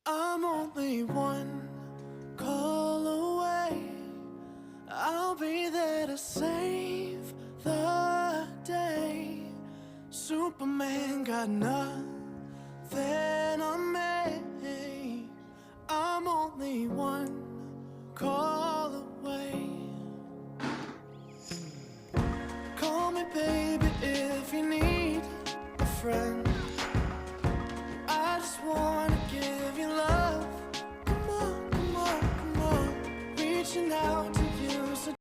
I'm only one call away. I'll be there to save the day. Superman got nothing on me. I'm only one call away. Call me baby if you need a friend.